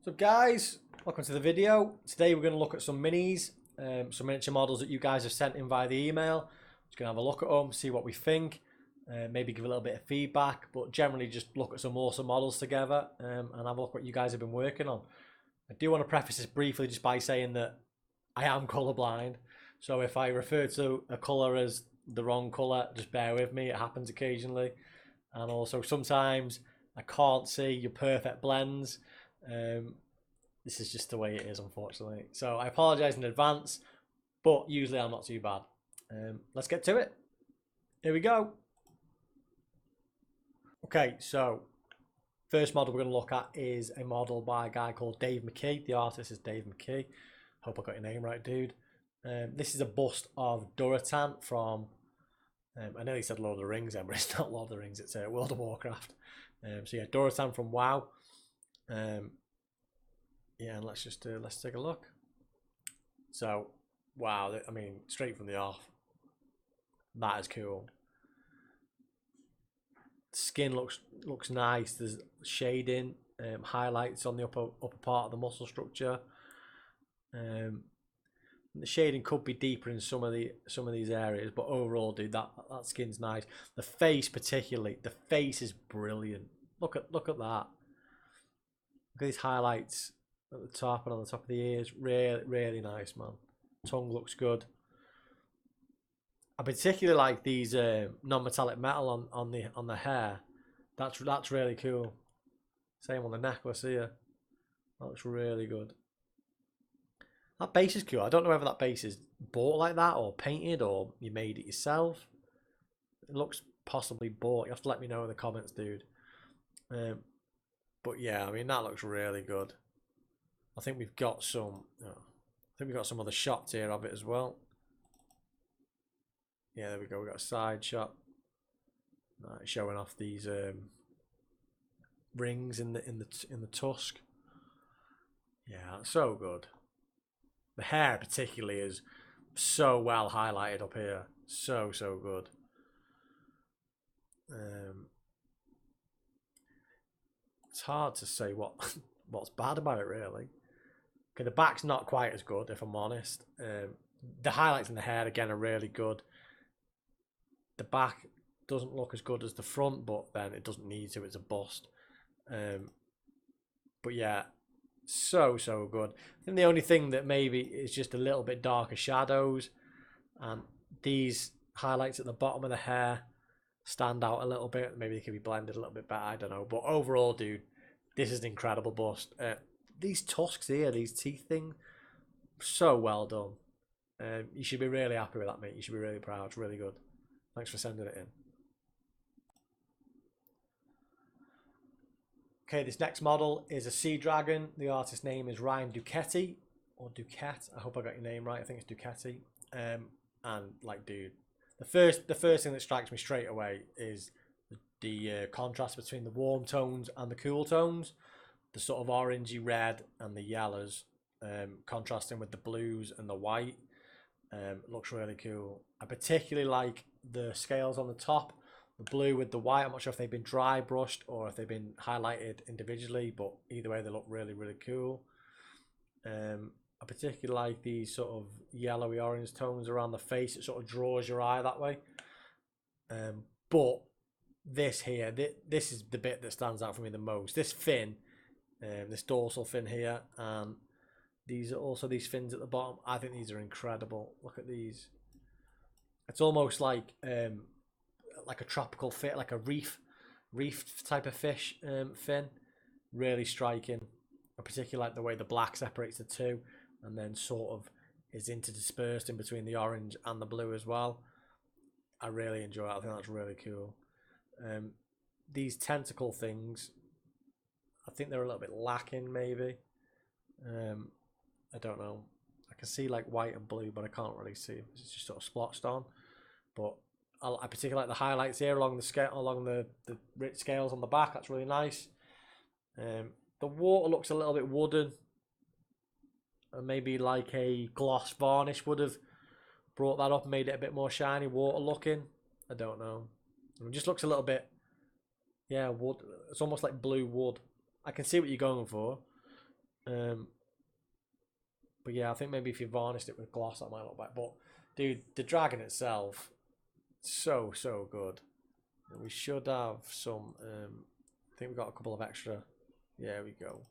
So guys, welcome to the video. Today we're going to look at some minis, some miniature models that you guys have sent in via the email. Just going to have a look at them, see what we think, maybe give a little bit of feedback, but generally just look at some awesome models together and have a look at what you guys have been working on. I do want to preface this briefly just by saying that I am colourblind, so if I refer to a colour as the wrong colour, just bear with me, it happens occasionally. And also sometimes I can't see your perfect blends. This is just the way it is, unfortunately. So I apologise in advance, but usually I'm not too bad. Let's get to it. Here we go. Okay, so first model we're going to look at is a model by a guy called Dave McKee. The artist is Dave McKee. Hope I got your name right, dude. This is a bust of Durotan from, I nearly said Lord of the Rings, but it's not Lord of the Rings, it's World of Warcraft. So yeah, Durotan from WoW. Yeah, and let's take a look. So, wow, I mean, straight from the off, that is cool. Skin looks nice. There's shading, highlights on the upper part of the muscle structure. The shading could be deeper in some of these areas, but overall, dude, that skin's nice. The face, particularly, the face is brilliant. Look at that. Look at these highlights at the top and on the top of the ears. Really nice, man. Tongue looks good. I particularly like these non-metallic metal on the hair. That's really cool. Same on the necklace here. That looks really good. That base is cool. I don't know whether that base is bought like that or painted or you made it yourself. It looks possibly bought. You have to let me know in the comments, dude. But yeah, I mean that looks really good. I think we've got some. Other shots here of it as well. Yeah, there we go. We got a side shot, showing off these rings in the tusk. Yeah, so good. The hair particularly is so well highlighted up here. So good. It's hard to say what's bad about it really. Okay, the back's not quite as good if I'm honest. The highlights in the hair again are really good. The back doesn't look as good as the front, but then it doesn't need to. It's a bust. But yeah, so good. I think the only thing that maybe is just a little bit darker shadows, and these highlights at the bottom of the hair stand out a little bit. Maybe they could be blended a little bit better. I don't know. But overall, dude, this is an incredible bust. These tusks here, these teeth things, so well done. You should be really happy with that, mate. You should be really proud. It's really good. Thanks for sending it in. Okay, this next model is a sea dragon. The artist's name is Ryan Ducetti, or Duquette. I hope I got your name right. I think it's Ducetti. And like, dude, the first thing that strikes me straight away is the contrast between the warm tones and the cool tones. The sort of orangey red and the yellows, contrasting with the blues and the white. Looks really cool. I particularly like the scales on the top, the blue with the white. I'm not sure if they've been dry brushed or if they've been highlighted individually, but either way they look really cool. I particularly like these sort of yellowy orange tones around the face. It sort of draws your eye that way. But this here, this is the bit that stands out for me the most. This fin, this dorsal fin here, and these are also these fins at the bottom. I think these are incredible. Look at these. It's almost like a tropical fit, like a reef type of fish fin. Really striking. I particularly like the way the black separates the two, and then sort of is interdispersed in between the orange and the blue as well. I really enjoy it. I think that's really cool. These tentacle things, I think they're a little bit lacking maybe. I don't know. I can see like white and blue, but I can't really see. It's just sort of splotched on. But I particularly like the highlights here along the scale, along the rich scales on the back. That's really nice. The water looks a little bit wooden, and maybe like a gloss varnish would have brought that up and made it a bit more shiny, water looking. I don't know. It just looks a little bit, yeah, wood. It's almost like blue wood. I can see what you're going for. But yeah, I think maybe if you varnished it with gloss, that might look better. But dude, the dragon itself, so good. And we should have some. I think we got a couple of extra. Yeah, we go.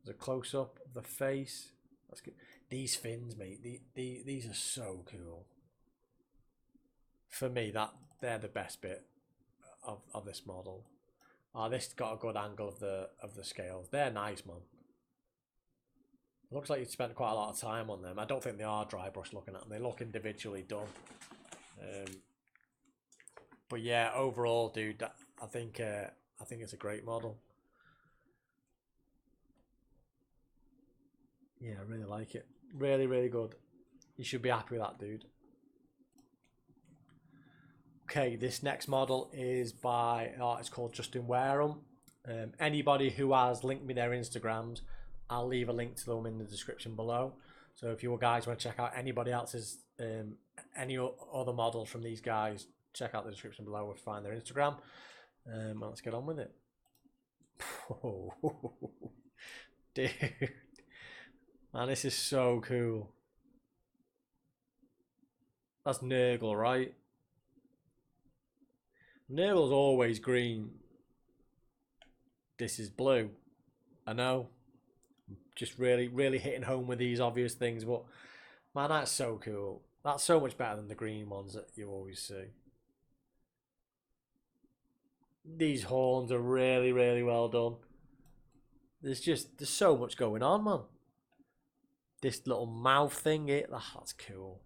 There's a close up of the face. That's good. These fins, mate. These are so cool. For me, they're the best bit of this model. Oh, this got a good angle of the scales. They're nice, man. It looks like you spent quite a lot of time on them. I don't think they are dry brush looking at them. They look individually done. But yeah, overall, dude, I think it's a great model. Yeah, I really like it. Really good. You should be happy with that, dude. Okay, this next model is by an artist called Justin Wareham. Anybody who has linked me their Instagrams, I'll leave a link to them in the description below. So if you guys want to check out anybody else's, any other models from these guys, check out the description below to find their Instagram. Let's get on with it. Dude, man, this is so cool. That's Nurgle, right? Nurgle's always green. This is blue. I know. Just really hitting home with these obvious things, but man, that's so cool. That's so much better than the green ones that you always see. These horns are really well done. There's so much going on, man. This little mouth thing, that's cool.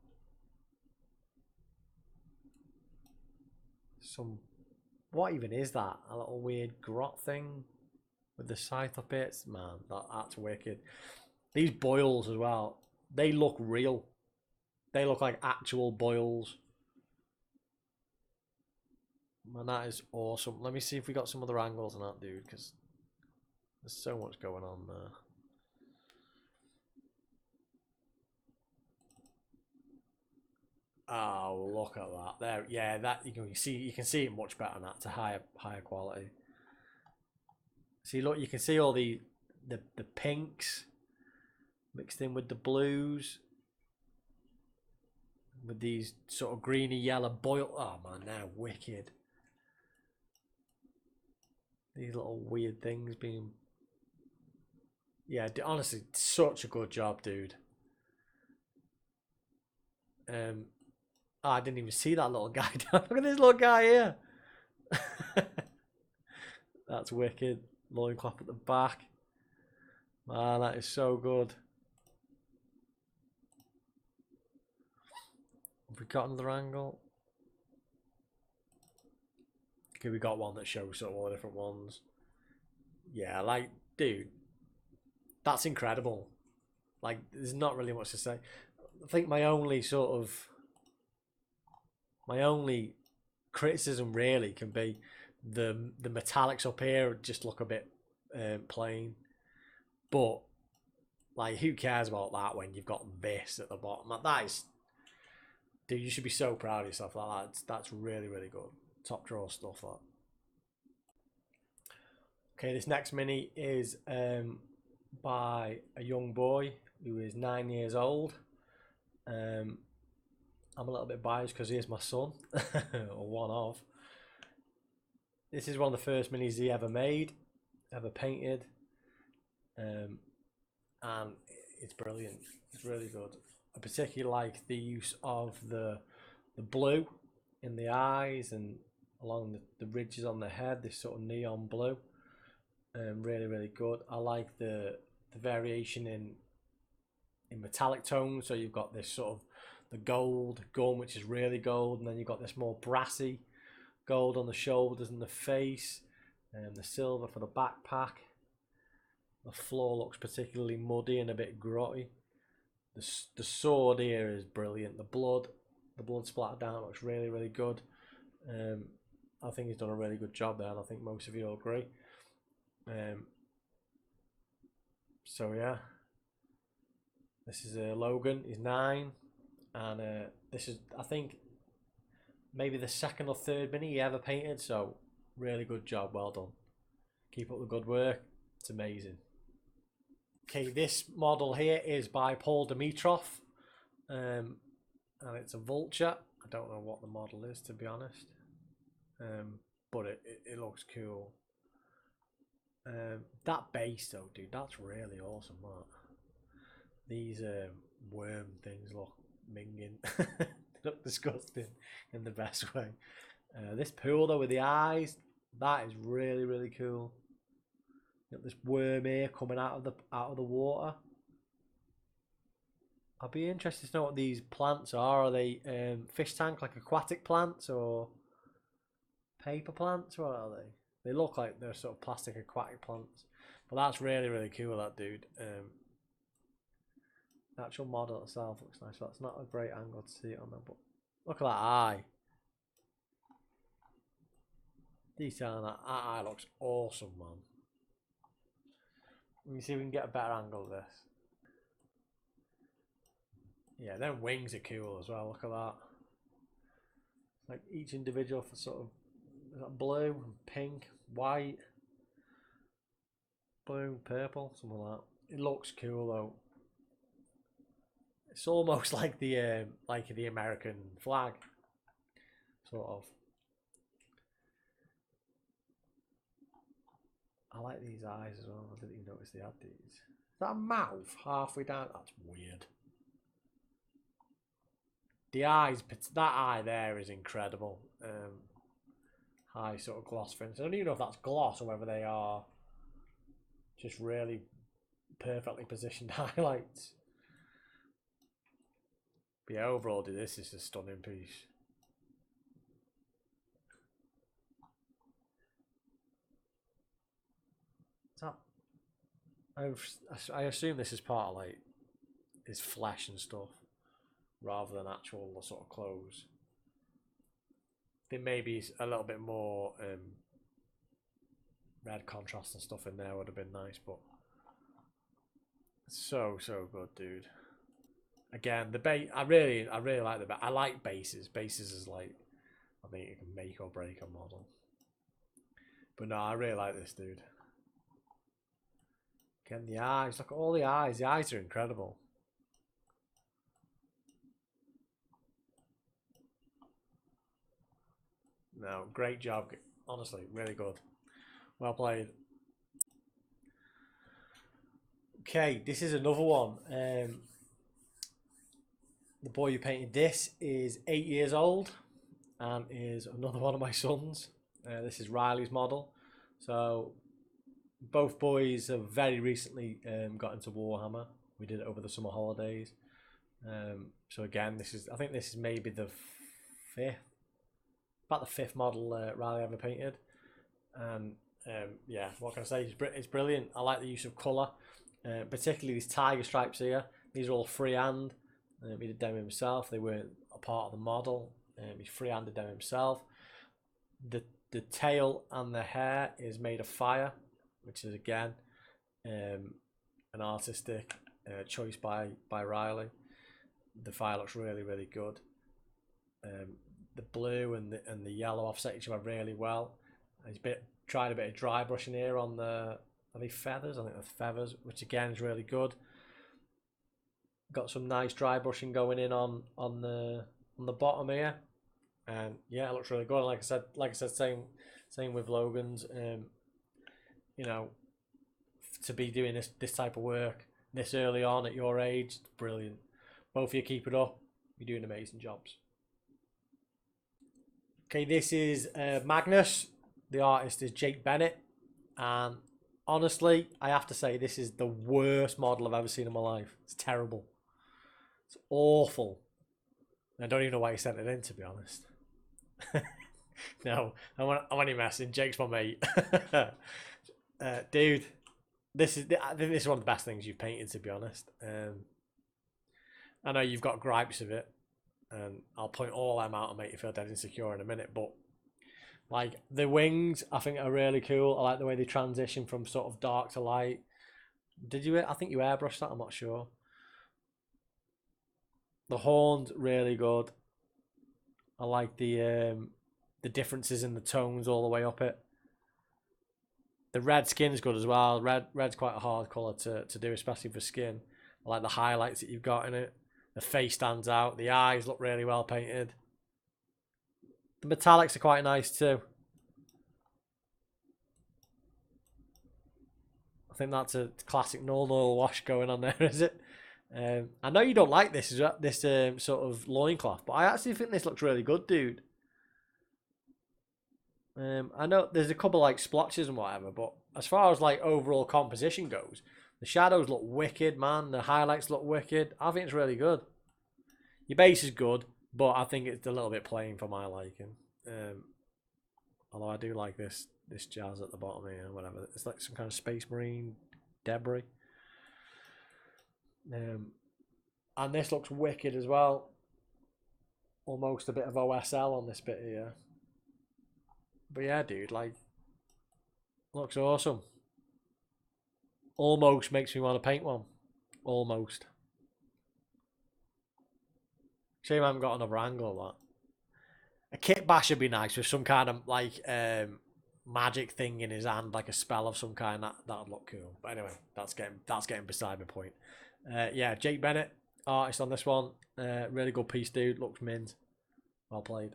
What even is that? A little weird grot thing with the scythe up it? Man, that's wicked. These boils as well, they look real. They look like actual boils. Man, that is awesome. Let me see if we got some other angles on that, dude, because there's so much going on there. Oh, look at that! There, yeah, that you can see it much better now. It's a higher quality. See, look, you can see all the pinks mixed in with the blues, with these sort of greeny yellow boil. Oh man, they're wicked. These little weird things being. Yeah, honestly, such a good job, dude. Oh, I didn't even see that little guy down. Look at this little guy here. That's wicked. Loincloth at the back. Man, that is so good. Have we got another angle? Okay, we got one that shows sort of all the different ones. Yeah, like, dude, that's incredible. Like, there's not really much to say. I think my only criticism really can be the metallics up here just look a bit plain, but like who cares about that when you've got this at the bottom? Like, that is, dude, you should be so proud of yourself. Like that's really good, top drawer stuff. That. Okay, this next mini is by a young boy who is 9 years old. I'm a little bit biased because he is my son, or one of. This is one of the first minis he ever made, ever painted, and it's brilliant. It's really good. I particularly like the use of the blue in the eyes and along the ridges on the head. This sort of neon blue, really good. I like the variation in metallic tones. So you've got this sort of the gold gun, which is really gold, and then you've got this more brassy gold on the shoulders and the face, and the silver for the backpack. The floor looks particularly muddy and a bit grotty. The sword here is brilliant. The blood splattered down looks really good. I think he's done a really good job there, and I think most of you will agree. So yeah, this is Logan. He's 9, and this is, I think, maybe the second or third mini he ever painted. So really good job, well done. Keep up the good work. It's amazing. Okay, this model here is by Paul Dimitrov, and it's a vulture. I don't know what the model is, to be honest, but it looks cool. That base though, dude, that's really awesome. That these worm things look minging. They look disgusting in the best way. This pool though with the eyes, that is really, really cool. Got this worm here coming out of the water. I'll be interested to know what these plants are. Are they fish tank, like aquatic plants, or paper plants? What are they? They look like they're sort of plastic aquatic plants. But that's really, really cool, that dude. The actual model itself looks nice. That's not a great angle to see it on there, but look at that eye. Detail on that eye looks awesome, man. Let me see if we can get a better angle of this. Yeah, them wings are cool as well. Look at that. Like each individual for sort of blue, pink, white, blue, purple, something like that. It looks cool though. It's almost like the American flag, sort of. I like these eyes as well. I didn't even notice they had these. Is that a mouth halfway down? That's weird. The eyes, that eye there is incredible. High sort of gloss finish. I don't even know if that's gloss or whether they are just really perfectly positioned highlights. But yeah, overall, this is a stunning piece. I assume this is part of like his flesh and stuff, rather than actual sort of clothes. I think maybe a little bit more red contrast and stuff in there would have been nice, but so good, dude. Again, the base. I really like the base. I like bases. Bases is like, I think it can make or break a model. But no, I really like this, dude. Again, the eyes. Look at all the eyes. The eyes are incredible. No, great job. Honestly, really good. Well played. Okay, this is another one. The boy who painted this is 8 years old and is another one of my sons. This is Riley's model. So both boys have very recently got into Warhammer. We did it over the summer holidays. So again, I think this is maybe the about the fifth model Riley ever painted. And yeah, what can I say? It's brilliant. I like the use of colour, particularly these tiger stripes here. These are all freehand. He did them himself. They weren't a part of the model. He freehanded them himself. The tail and the hair is made of fire, which is again an artistic choice by Riley. The fire looks really, really good. The blue and the yellow offset each other really well. He's tried a bit of dry brushing here on the, are they feathers? I think they're feathers, which again is really good. Got some nice dry brushing going in on the bottom here, and yeah, it looks really good. And like I said, same with Logan's. You know, to be doing this type of work this early on at your age, it's brilliant. Both of you keep it up. You're doing amazing jobs. Okay, this is Magnus. The artist is Jake Bennett, and honestly, I have to say this is the worst model I've ever seen in my life. It's terrible. It's awful. I don't even know why he sent it in, to be honest. No, I'm only messing. Jake's my mate. Dude, I think this is one of the best things you've painted, to be honest. I know you've got gripes of it, and I'll point all them out and make you feel dead insecure in a minute, but like the wings, I think are really cool. I like the way they transition from sort of dark to light. I think you airbrushed that, I'm not sure. The horns, really good. I like the differences in the tones all the way up it. The red skin's good as well. Red's quite a hard colour to do, especially for skin. I like the highlights that you've got in it. The face stands out. The eyes look really well painted. The metallics are quite nice too. I think that's a classic null oil wash going on there, is it? I know you don't like this sort of loincloth, but I actually think this looks really good, dude. I know there's a couple like splotches and whatever, but as far as like overall composition goes, the shadows look wicked, man. The highlights look wicked. I think it's really good. Your base is good, but I think it's a little bit plain for my liking. Although I do like this jazz at the bottom here, whatever. It's like some kind of space marine debris. And this looks wicked as well. Almost a bit of OSL on this bit here. But yeah, dude, like, looks awesome. Almost makes me want to paint one. Almost. Shame I haven't got another angle of that. A kit bash would be nice with some kind of like magic thing in his hand, like a spell of some kind. That'd look cool. But anyway, that's getting beside the point. Yeah, Jake Bennett, artist on this one. Really good piece, dude. Looks mint. Well played.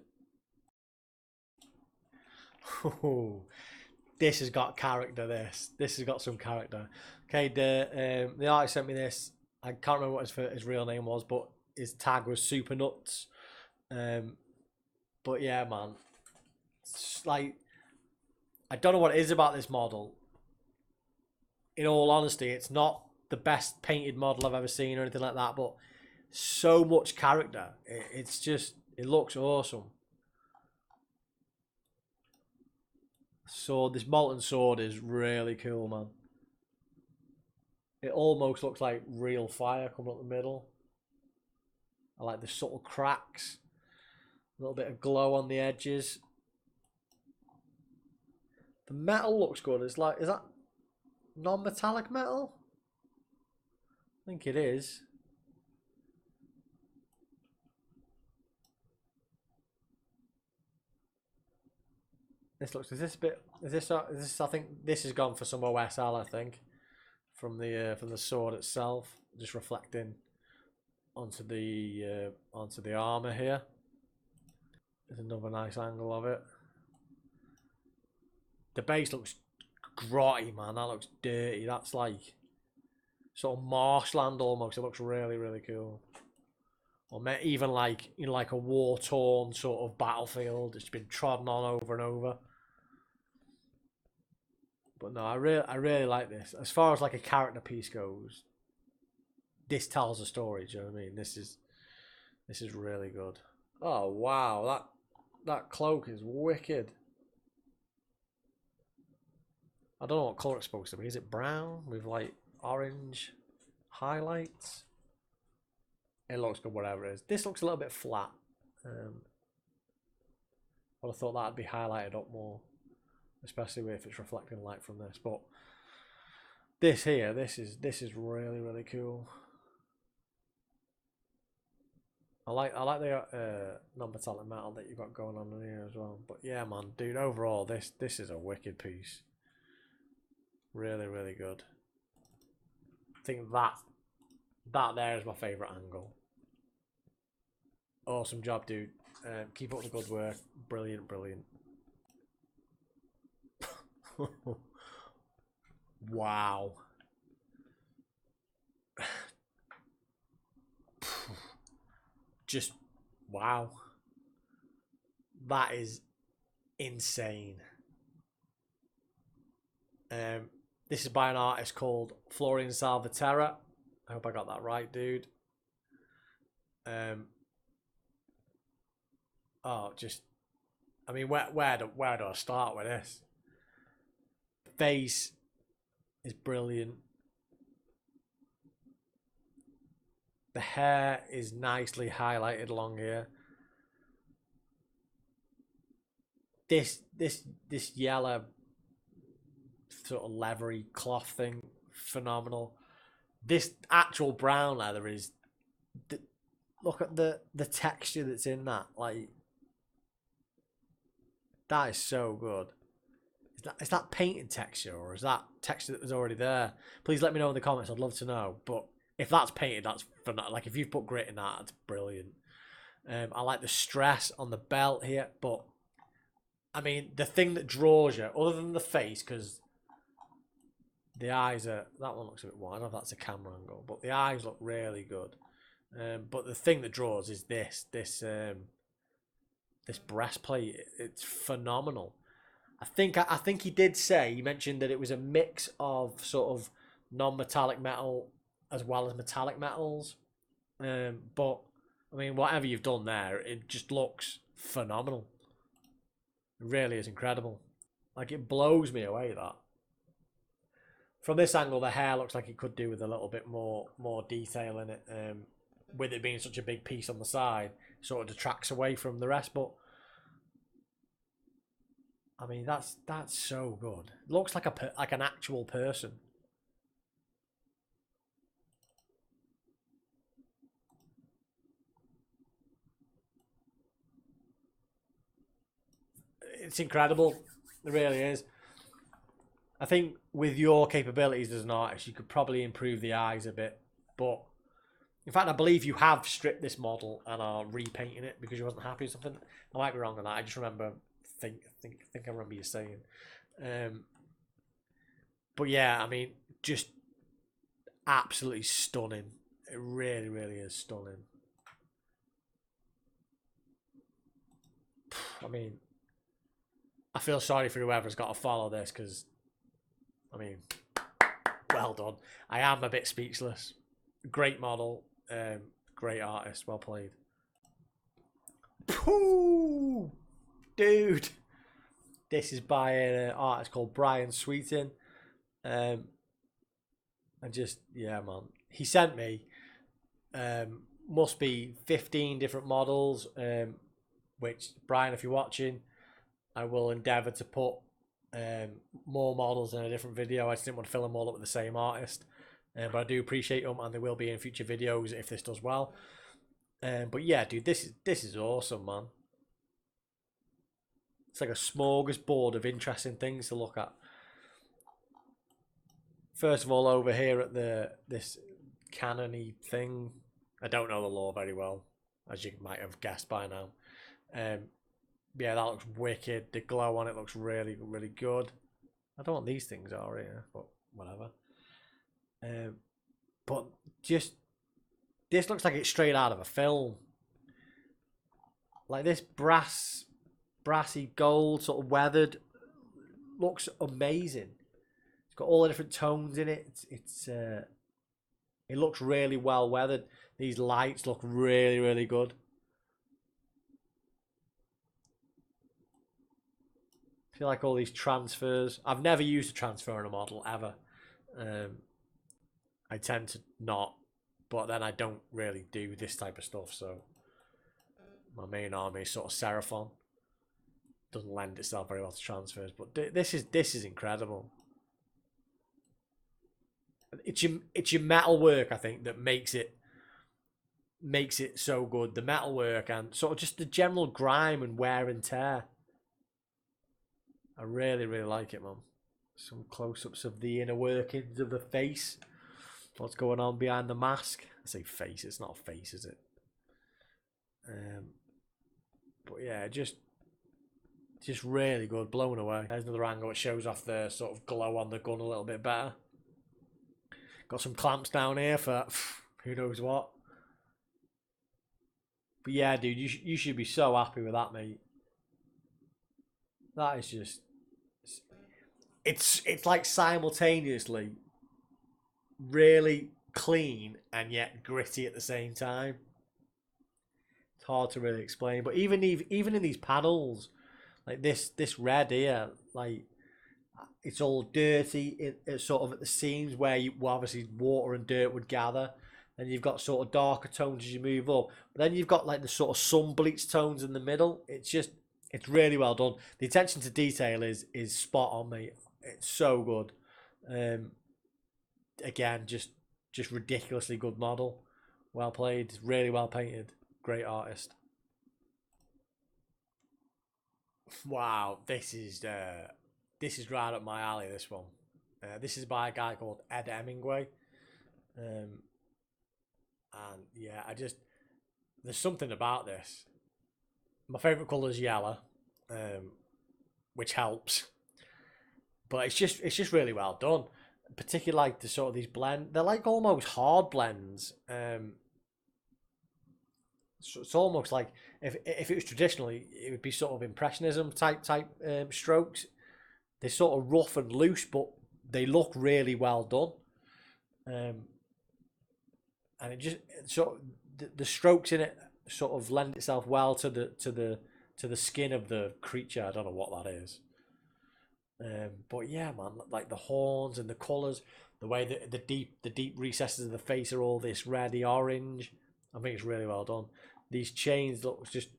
Ooh, this has got character. This has got some character. Okay, the artist sent me this. I can't remember what his real name was, but his tag was Super Nuts. But yeah, man, it's like, I don't know what it is about this model. In all honesty, it's not the best painted model I've ever seen or anything like that, but so much character. It's just, it looks awesome. So this molten sword is really cool, man. It almost looks like real fire coming up the middle. I like the subtle cracks. A little bit of glow on the edges. The metal looks good. It's like, is that non-metallic metal? I think it is. This looks, is this I think this has gone for some OSL, I think, from the sword itself, just reflecting onto the armor here. There's another nice angle of it. The base looks grotty, man. That looks dirty. That's like sort of marshland almost. It looks really, really cool. Or even like, you know, like a war-torn sort of battlefield. It's been trodden on over and over. But no, I really like this. As far as like a character piece goes, this tells a story. Do you know what I mean? This is really good. Oh wow, that cloak is wicked. I don't know what colour it's supposed to be. Is it brown with like orange highlights? It looks good, whatever it is. This looks a little bit flat. But I thought that'd be highlighted up more, especially if it's reflecting light from this. But this here, this is really, really cool. I like the non-metallic metal that you've got going on in here as well. But yeah, man, dude, overall, this is a wicked piece. Really, really good. I think that there is my favourite angle. Awesome job, dude. Keep up the good work. Brilliant, brilliant. Wow. Just wow. That is insane. This is by an artist called Florian Salvaterra. I hope I got that right, dude. Oh, just, I mean, where do I start with this? The face is brilliant. The hair is nicely highlighted along here. This yellow sort of leathery cloth thing, phenomenal. This actual brown leather is, look at the texture that's in that. Like, that is so good. is that painted texture or is that texture that was already there? Please let me know in the comments. I'd love to know. But if that's painted, that's phenomenal. Like if you've put grit in that, that's brilliant. I like the stress on the belt here, but I mean the thing that draws you, other than the face, because the eyes are, that one looks a bit wide. I don't know if that's a camera angle, but the eyes look really good. But the thing that draws is this breastplate. It's phenomenal. I think he did say, he mentioned that it was a mix of sort of non-metallic metal as well as metallic metals. But I mean, whatever you've done there, it just looks phenomenal. It really is incredible. Like it blows me away that. From this angle, the hair looks like it could do with a little bit more detail in it. With it being such a big piece on the side, sort of detracts away from the rest. But I mean, that's so good. It looks like an actual person. It's incredible. It really is. I think with your capabilities as an artist, you could probably improve the eyes a bit. But in fact, I believe you have stripped this model and are repainting it because you wasn't happy with something. I might be wrong on that. I just remember think I remember you saying. But yeah, I mean, just absolutely stunning. It really, really is stunning. I mean, I feel sorry for whoever's got to follow this because, I mean, well done. I am a bit speechless. Great model, great artist, well played. Pooh, dude. This is by an artist called Brian Sweetin. And just, yeah, man. He sent me, must be 15 different models, which, Brian, if you're watching, I will endeavour to put more models in a different video. I just didn't want to fill them all up with the same artist. But I do appreciate them, and they will be in future videos if this does well. But yeah, dude, this is awesome, man. It's like a smorgasbord of interesting things to look at. First of all, over here at this cannon-y thing, I don't know the lore very well, as you might have guessed by now. Yeah, that looks wicked. The glow on it looks really, really good. I don't know what these things are here, but whatever. But just, this looks like it's straight out of a film. Like this brassy gold, sort of weathered, looks amazing. It's got all the different tones in it. It looks really well weathered. These lights look really, really good. I feel like all these transfers. I've never used a transfer on a model ever. I tend to not, but then I don't really do this type of stuff. So my main army is sort of Seraphon. Doesn't lend itself very well to transfers, but this is incredible. It's your metalwork, I think, that makes it so good. The metalwork and sort of just the general grime and wear and tear. I really, really like it, man. Some close-ups of the inner workings of the face. What's going on behind the mask? I say face, it's not a face, is it? But yeah, just really good. Blown away. There's another angle. It shows off the sort of glow on the gun a little bit better. Got some clamps down here for who knows what. But yeah, dude, you should be so happy with that, mate. That is just... It's like simultaneously really clean and yet gritty at the same time. It's hard to really explain, but even in these panels, like this red here, like it's all dirty. It's sort of at the seams where obviously water and dirt would gather. Then you've got sort of darker tones as you move up. But then you've got like the sort of sun bleached tones in the middle. It's really well done. The attention to detail is spot on, mate. It's so good. Again, just ridiculously good model. Well played. Really well painted. Great artist. Wow, this is this is right up my alley, this one. This is by a guy called Ed Hemingway. And yeah, there's something about this. My favourite colour is yellow, which helps. But it's just really well done. Particularly like the sort of these blend. They're like almost hard blends. So it's almost like if it was traditionally, it would be sort of impressionism type strokes. They're sort of rough and loose, but they look really well done. And it just sort of the strokes in it sort of lend itself well to the skin of the creature. I don't know what that is. But yeah, man, like the horns and the colours, the way that the deep recesses of the face are all this reddy orange. I think it's really well done. These chains look just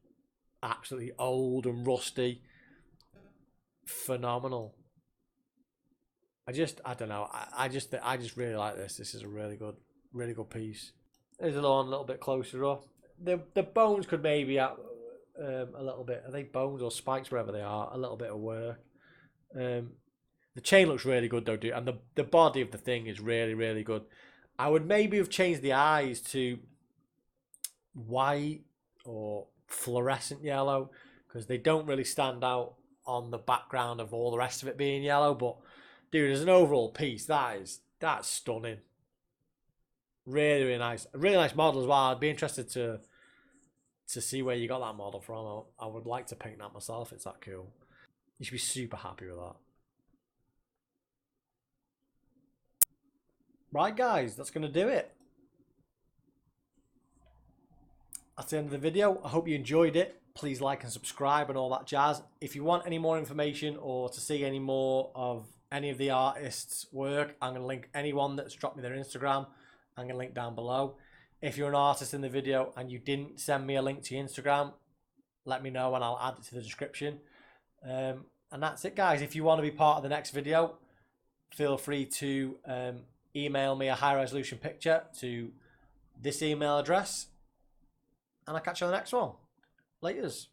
absolutely old and rusty. Phenomenal. I don't know. I just really like this. This is a really good piece. There's a little bit closer up. The bones could maybe add a little bit. Are they bones or spikes, wherever they are? A little bit of work. The chain looks really good though, dude, and the body of the thing is really good. I would maybe have changed the eyes to white or fluorescent yellow because they don't really stand out on the background of all the rest of it being yellow. But dude, as an overall piece, that's stunning. Really nice. A really nice model as well. I'd be interested to see where you got that model from. I would like to paint that myself. It's that cool. You should be super happy with that. Right, guys, that's going to do it. That's the end of the video. I hope you enjoyed it. Please like and subscribe and all that jazz. If you want any more information or to see any more of any of the artists' work, I'm going to link anyone that's dropped me their Instagram. I'm going to link down below. If you're an artist in the video and you didn't send me a link to your Instagram, let me know and I'll add it to the description. And that's it, guys. If you want to be part of the next video, feel free to email me a high resolution picture to this email address. And I'll catch you on the next one. Laters.